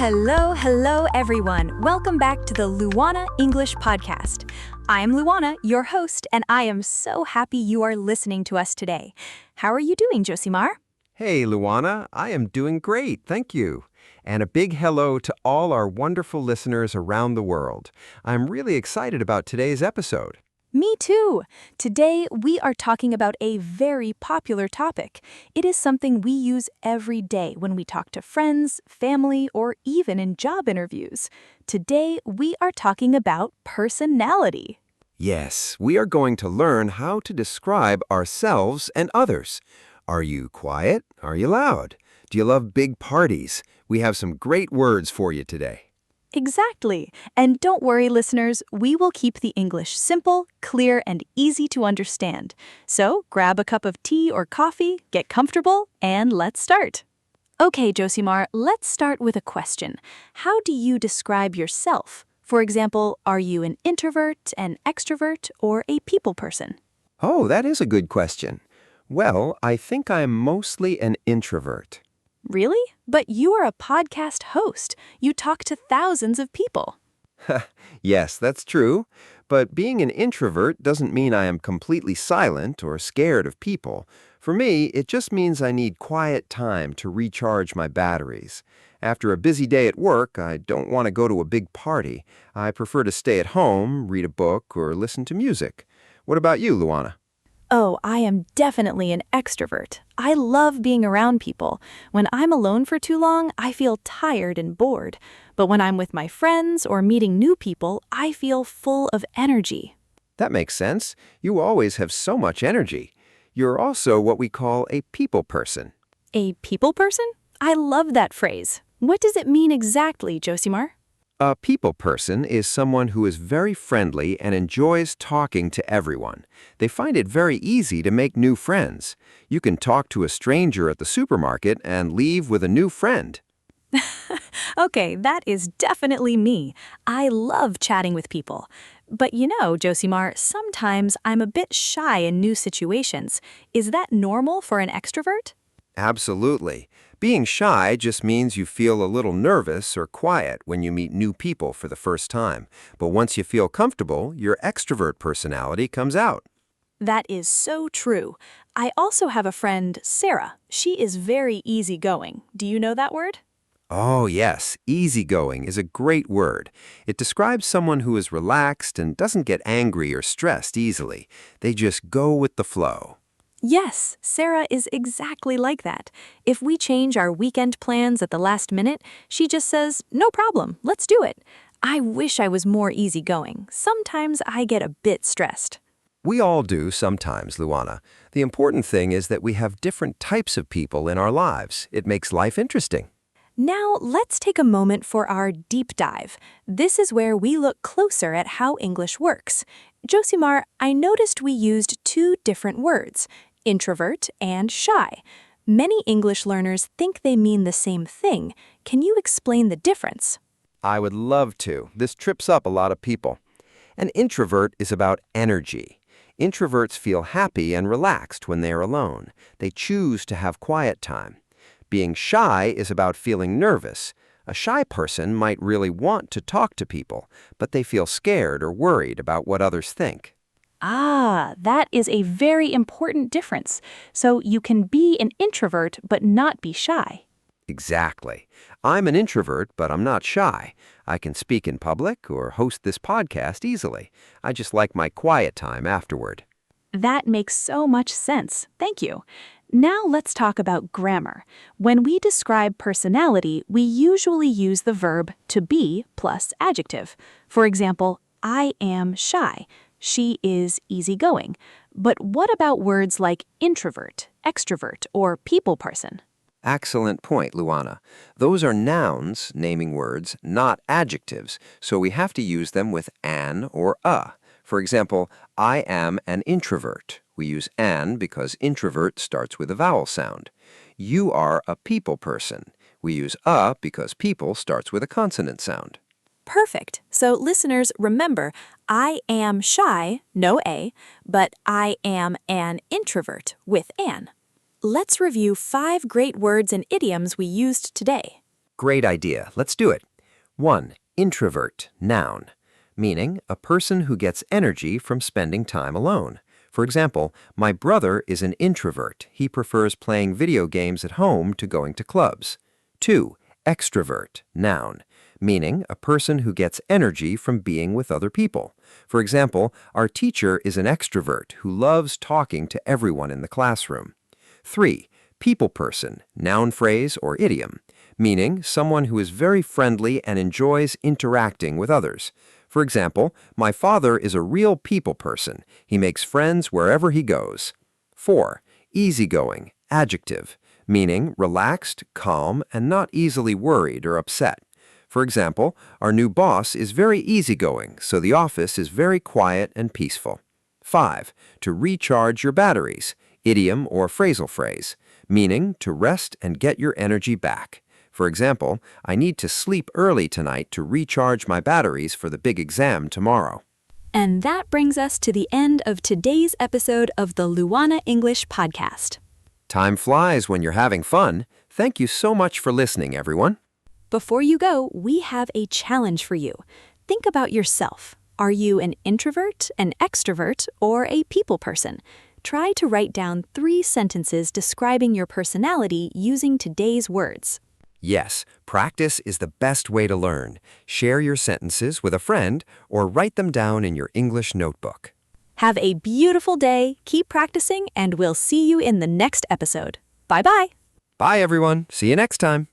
Hello, everyone. Welcome back to the Luana English Podcast. I'm Luana, your host, and I am so happy you are listening to us today. How are you doing, Josimar? Hey, Luana, I am doing great, thank you. And a big hello to all our wonderful listeners around the world. I'm really excited about today's episode. Me too. Today, we are talking about a very popular topic. It is something we use every day when we talk to friends, family, or even in job interviews. Today, we are talking about personality. Yes, we are going to learn how to describe ourselves and others. Are you quiet? Are you loud? Do you love big parties? We have some great words for you today. Exactly. And don't worry, listeners, we will keep the English simple, clear, and easy to understand. So grab a cup of tea or coffee, get comfortable, and let's start. Okay, Josimar, let's start with a question. How do you describe yourself? For example, are you an introvert, an extrovert, or a people person? Oh, that is a good question. Well, I think I'm mostly an introvert. Really? But you are a podcast host. You talk to thousands of people. Yes, that's true. But being an introvert doesn't mean I am completely silent or scared of people. For me, it just means I need quiet time to recharge my batteries. After a busy day at work, I don't want to go to a big party. I prefer to stay at home, read a book, or listen to music. What about you, Luana? Oh, I am definitely an extrovert. I love being around people. When I'm alone for too long, I feel tired and bored. But when I'm with my friends or meeting new people, I feel full of energy. That makes sense. You always have so much energy. You're also what we call a people person. A people person? I love that phrase. What does it mean exactly, Josimar? A people person is someone who is very friendly and enjoys talking to everyone. They find it very easy to make new friends. You can talk to a stranger at the supermarket and leave with a new friend. Okay, that is definitely me. I love chatting with people. But you know, Josimar, sometimes I'm a bit shy in new situations. Is that normal for an extrovert? Absolutely. Being shy just means you feel a little nervous or quiet when you meet new people for the first time. But once you feel comfortable, your extrovert personality comes out. That is so true. I also have a friend, Sarah. She is very easygoing. Do you know that word? Oh, yes, easygoing is a great word. It describes someone who is relaxed and doesn't get angry or stressed easily. They just go with the flow. Yes, Sarah is exactly like that. If we change our weekend plans at the last minute, she just says, "No problem, let's do it." I wish I was more easygoing. Sometimes I get a bit stressed. We all do sometimes, Luana. The important thing is that we have different types of people in our lives. It makes life interesting. Now, let's take a moment for our deep dive. This is where we look closer at how English works. Josimar, I noticed we used two different words, introvert and shy. Many English learners think they mean the same thing. Can you explain the difference? I would love to. This trips up a lot of people. An introvert is about energy. Introverts feel happy and relaxed when they are alone. They choose to have quiet time. Being shy is about feeling nervous. A shy person might really want to talk to people, but they feel scared or worried about what others think. Ah, that is a very important difference. So you can be an introvert but not be shy. Exactly. I'm an introvert, but I'm not shy. I can speak in public or host this podcast easily. I just like my quiet time afterward. That makes so much sense. Thank you. Now let's talk about grammar. When we describe personality, we usually use the verb to be plus adjective. For example, I am shy. She is easygoing. But what about words like introvert, extrovert, or people person? Excellent point, Luana. Those are nouns, naming words, not adjectives, so we have to use them with an or a. For example, I am an introvert. We use an because introvert starts with a vowel sound. You are a people person. We use a because people starts with a consonant sound. Perfect. So listeners, remember, I am shy, no A, but I am an introvert with an. Let's review 5 great words and idioms we used today. Great idea. Let's do it. 1. Introvert, noun, meaning a person who gets energy from spending time alone. For example, my brother is an introvert. He prefers playing video games at home to going to clubs. 2. Extrovert, noun, meaning a person who gets energy from being with other people. For example, our teacher is an extrovert who loves talking to everyone in the classroom. 3. People person, noun phrase or idiom, meaning someone who is very friendly and enjoys interacting with others. For example, my father is a real people person. He makes friends wherever he goes. 4. Easygoing, adjective, meaning relaxed, calm, and not easily worried or upset. For example, our new boss is very easygoing, so the office is very quiet and peaceful. 5. To recharge your batteries, idiom or phrasal phrase, meaning to rest and get your energy back. For example, I need to sleep early tonight to recharge my batteries for the big exam tomorrow. And that brings us to the end of today's episode of the Luana English podcast. Time flies when you're having fun. Thank you so much for listening, everyone. Before you go, we have a challenge for you. Think about yourself. Are you an introvert, an extrovert, or a people person? Try to write down 3 sentences describing your personality using today's words. Yes, practice is the best way to learn. Share your sentences with a friend or write them down in your English notebook. Have a beautiful day, keep practicing, and we'll see you in the next episode. Bye-bye. Bye, everyone. See you next time.